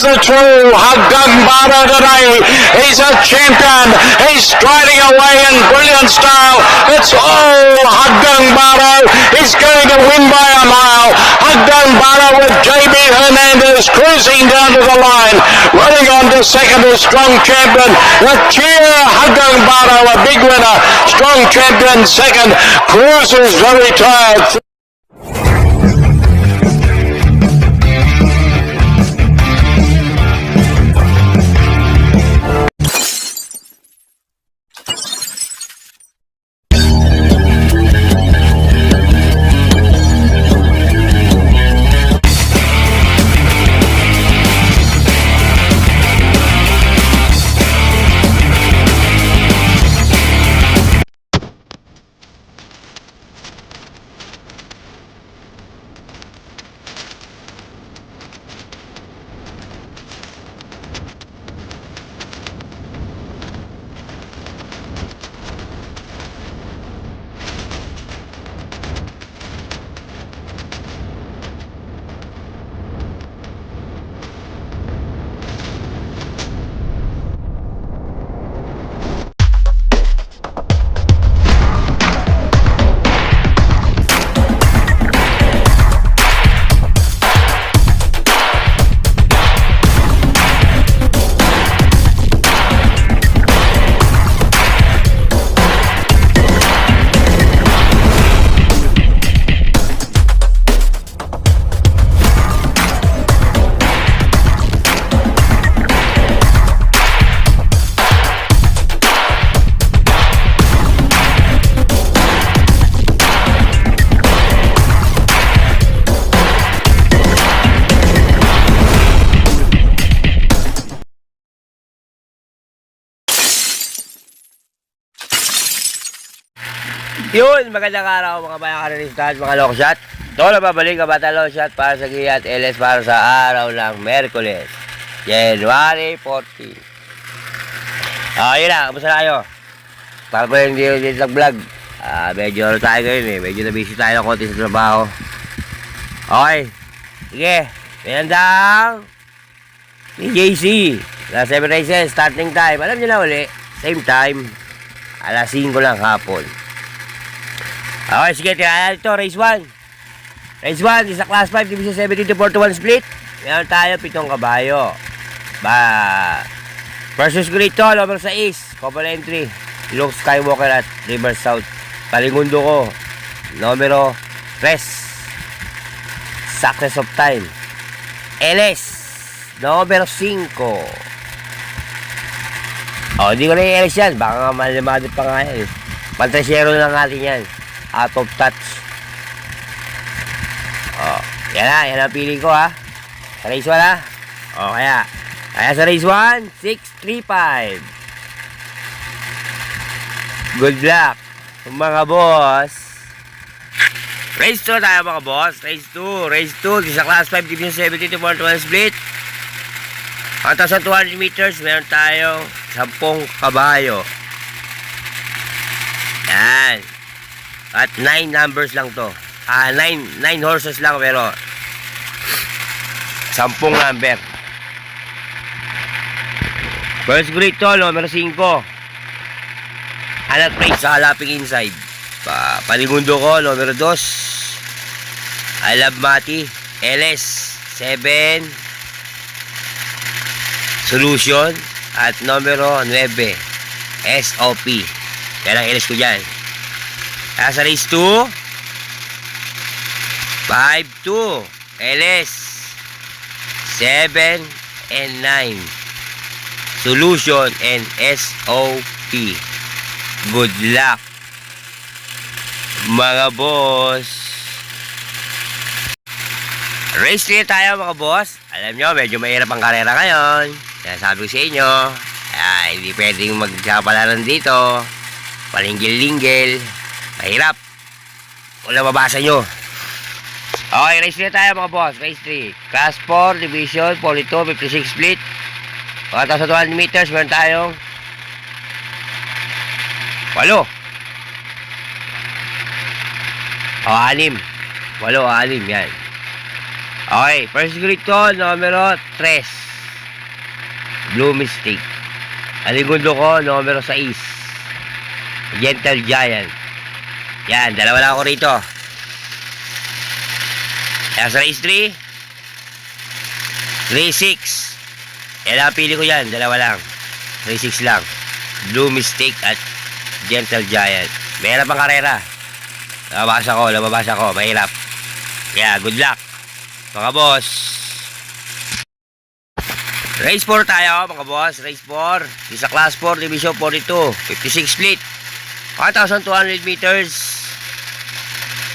the true Haggang Baro today. He's a champion. He's striding away in brilliant style. It's all Haggang Baro. He's going to win by a mile. Haggang Baro with JB Hernandez cruising down to the line. Running on to second is Strong Champion. The cheer Haggang Baro, a big winner. Strong Champion second. Cruises very tired. Yun, magandang araw mga bayan kanaristas, mga long shot. Ito na babalik ang bata long shot para sa Giat LS para sa araw ng Merkules, January 14. Yun na, kamusta na kayo? Para po yung dito vlog. Medyo ano tayo ngayon eh, medyo na-busy tayo ng konti sa trabaho. Okay, sige, pinandang ni JC na 7 races, starting time, alam nyo na uli, same time, alas 5 lang hapon. Okay, sige, tingnan ito, race 1. Race 1, isa class 5, division 17 to 41 split. Meron tayo, 7 kabayo. Versus Grito, number 6, common entry. Luke Skywalker at River South. Palingundo ko, numero 3, Success of Time. LS, numero 5. Hindi ko na yung LS yan, baka nga malamado pa nga yan. Pantresero lang natin yan. Out of touch. Yan ang pili ko ha. Sa race 1 ha. Kaya sa race 1, 635. Good luck mga boss. Race 2 tayo mga boss. Race 2 sa class 5 division 17 to 41 split. 1,200 meters. Meron tayo 10 kabayo. Yan. At 9 numbers lang to. 9 horses lang pero 10 number. First grade to, numero 5. Anak plate sa halaping inside. Paligundo ko, numero 2. I Love Mati. LS 7. Solution. At numero 9. SOP. Yan ang LS ko dyan. Sa race 2, 5-2, LS, 7 and 9, Solution and SOP. Good luck mga boss. Race 3 tayo mga boss. Alam nyo, medyo mahirap ang karera ngayon. Kaya sabi ko sa inyo, hindi pwedeng magkapalaran dito. Palinggil-linggil. Mahirap. Wala mabasa nyo. Okay, race 3 tayo mga boss. Race 3. Class 4, Division 42, 56 split. 1,200 meters. Meron tayong 8. 6. 8, 6. Yan. Okay, first grid ko, numero 3. Blue Mystic. Ang segundo ko, numero 6. Gentle Giant. Yan, dalawa lang ako rito. Kaya sa race 3, 3-6. Yan ang pili ko yan, dalawa lang. 3-6 lang. Blue Mystic at Gentle Giant. Mahirap ang karera. Nababasa ko, mahirap. Kaya good luck, mga boss. Race 4 tayo, mga boss. Race 4. Isa class 4, division 42. 56 split. 1,200 meters.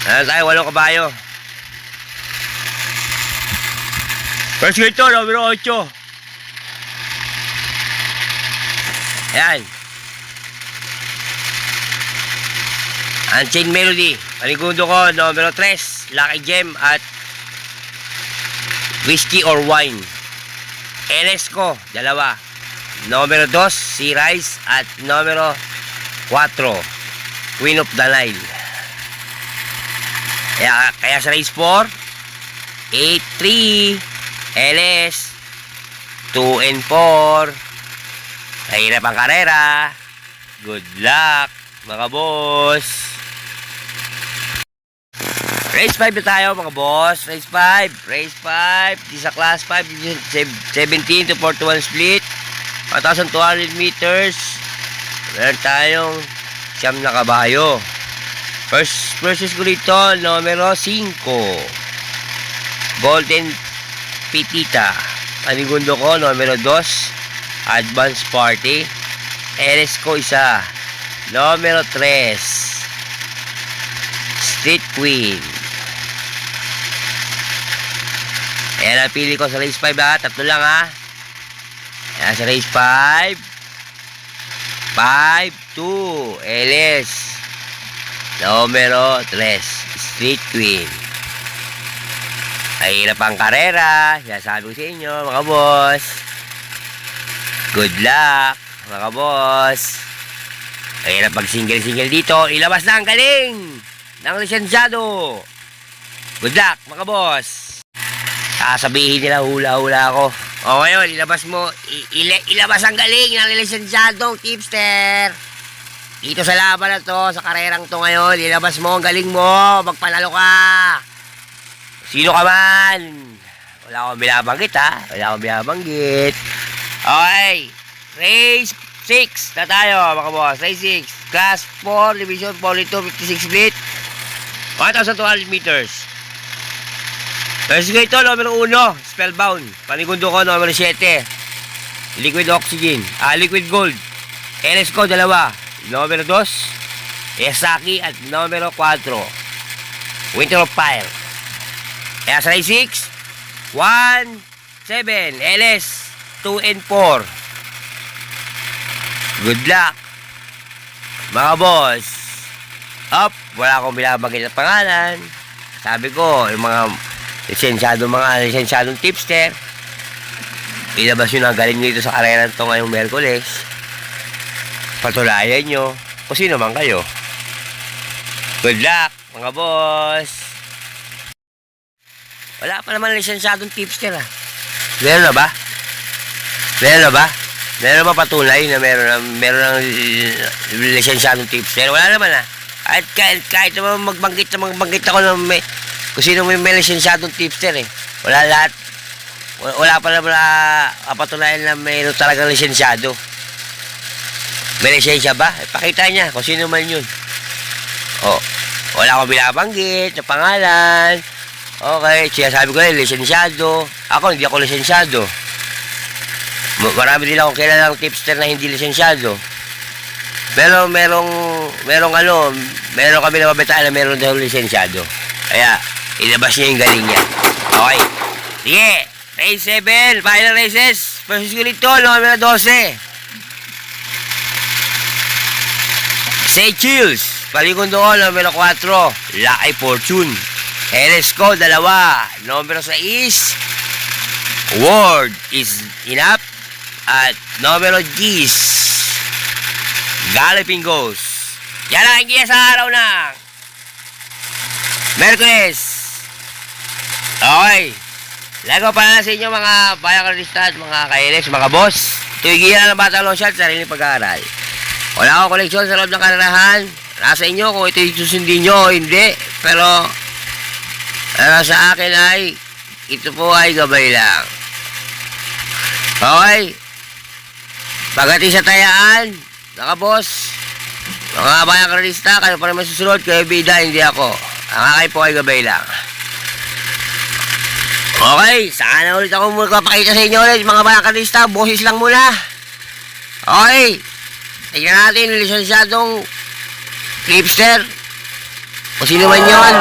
Ano tayo, 8 kabayo. First grade to, numero 8. Ayan. Unchained Melody. Panigundo ko, numero 3. Lucky Gem at Whiskey or Wine. LS ko, dalawa. Numero 2, Sea Rise at numero 4, Queen of the Nile. Kaya sa race 4, 8-3, LS, 2 and 4. Mahirap ang karera. Good luck, mga boss. Race 5 na tayo, mga boss. Race 5. Di sa class 5, 17 to 41 split. 1,200 meters. Meron tayong 9 na kabayo. First versus ko dito, numero 5. Golden Pitita. Panigundo ko, numero 2. Advance Party. LS ko isa. Numero 3. Street Queen. Ayan ang pili ko sa race 5 ha. 3 lang ha. Ayan sa race 5. 5-2. LS. Numero 3. Street Queen. Mahirap ang karera. Sabi ko sa inyo, mga boss. Good luck, mga boss. Mahirap pag single-single dito. Ilabas na ang galing ng lisensyado. Good luck, mga boss. Sasabihin nila hula-hula ako. O ngayon, ilabas mo. Ilabas ang galing ng lisensyadong tipster. Dito sa laban na to, sa karerang to ngayon, ilabas mo ang galing mo. Magpanalo ka. Sino ka man. Wala akong binabanggit ha. Okay. Race 6 na tayo, mga boss. Race 6. Class 4, Division 42, 56 split. 1,200 meters. First grade to, numero 1. Spellbound. Panigundo ko, numero 7. Liquid Oxygen. Liquid Gold. LS ko, 2. Numero 2. Yasaki at numero 4. Winter of Fire. Kaya sa race 6. 1-7. LS 2 and 4. Good luck, mga boss. Up, wala akong binabanggit na pangalan. Sabi ko, yung mga lisensyadong tipster, ilabas nyo na galing nyo dito sa karera to ngayong Merkules. Patulayan nyo kung sino man kayo. Good luck, mga boss. Wala pa naman lisensyadong tipster ha. Meron na ba? Meron ba patunay na meron ng lisensyadong tipster? Wala naman ha. Kahit naman magbanggit ako na kung sino may lisensyadong tipster eh. Wala pa naman patunayan na mayroon talagang lisensyado. May lisensya ba? Pakita niya kung sino man yun. Wala akong binabanggit na pangalan. Okay, sabi ko lisensyado. Ako, hindi ako lisensyado. Marami din akong kilalang tipster na hindi lisensyado. Pero meron kami nababataan na meron daw lisensyado. Kaya, ilabas niya yung galing niya. Okay. Sige, race 7, final races. Versus ko nito, numero 12. Say Chills. Paligundo ko, numero 4. Lucky Fortune. LS ko, 2. Numero 6. Word is enough. At numero 10. Galloping Ghost. Yan ang hinggiya sa araw ng Merkules. Okay. Lagaw pa na sa inyo mga bayan karista at mga kailis, mga boss. Tuwigilan ng bata long shot, sarili pag-aaral. Wala akong koleksyon sa loob ng karerahan. Nasa inyo kung ito yung susundin nyo o hindi. Pero sa akin ay ito po ay gabay lang. Okay. Pagdating sa tayaan, boss, mga bayang karista, kayo pa rin masusunod, kayo bida, hindi ako. Ang akin po ay gabay lang. Okay, sana ulit ako magpapakita sa inyo ulit, mga bayang karista, boses lang muna. Okay, tignan natin, lisensyadong clipster. O sino man yun.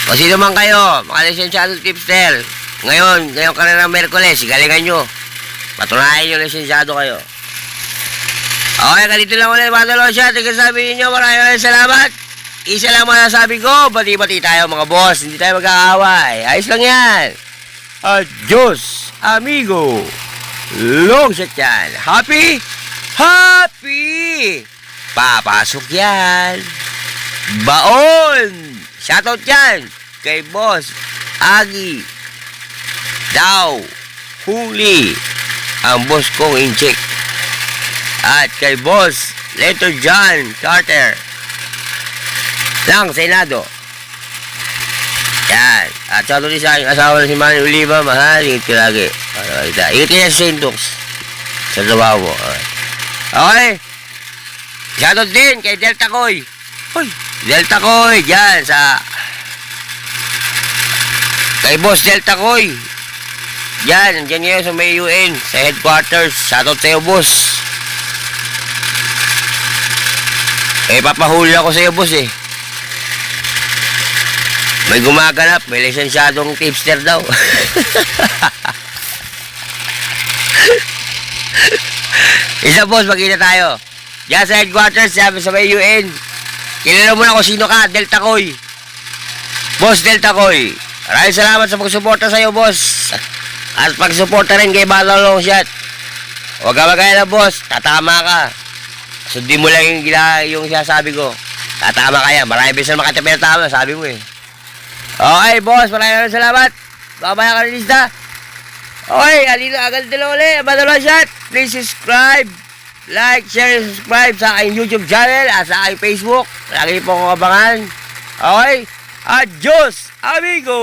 O sino man kayo, mga lisensyadong clipster. Ngayong karera Merkules, galingan nyo. Patunayan yung lisensyado kayo. Okay, ganito lang ulit, mga dalosya. Tignan sabi ninyo, maraming salamat. Isa lang masasabi ko, bati-bati tayo mga boss. Hindi tayo magkakaaway. Ayos lang yan. Adios, amigo. Long shot yan. Happy? Happy! Papasok yan. Baon! Shoutout yan kay Boss Agi Daw Huli, ang boss kong incheck. At kay Boss Leto John Carter ng Senado. Yan. At shoutout din sa aking asawa na si Manny Oliva. Mahal, ingit ka lagi. Ingit ka niya sa St. Luke's sa trabaho mo. Okay. Shoutout din kay Delta Koy. Hoy, Delta Koy. Yan sa kay Boss Delta Koy. Yan, nandiyan ngayon sa may UN, sa headquarters. Shoutout sa'yo, boss. Eh, papahuli ako sa'yo, boss, eh. May gumaganap, may lisensyadong tipster daw. Isa, boss, magkita tayo. Diyan sa headquarters, sabi sa may UN. Kilala mo na kung sino ka, Delta Koy. Boss Delta Koy. Maraming salamat sa pagsuporta sa'yo, boss. At pagsuporta rin kay Battle Long Shot. Huwag ka magkaya na, boss. Tatama ka. Sundin mo lang yung sinasabi ko. Tatama ka yan. Marami bisa makatipid na tama, sabi mo eh. Okay, boss. Maraming salamat. Babaya ka rin lista. Okay, agad dalawa ulit. Battle Long Shot. Please subscribe. Like, share, subscribe sa aking YouTube channel at sa aking Facebook. Lagi po kong abangan. Okay? Adios, amigo!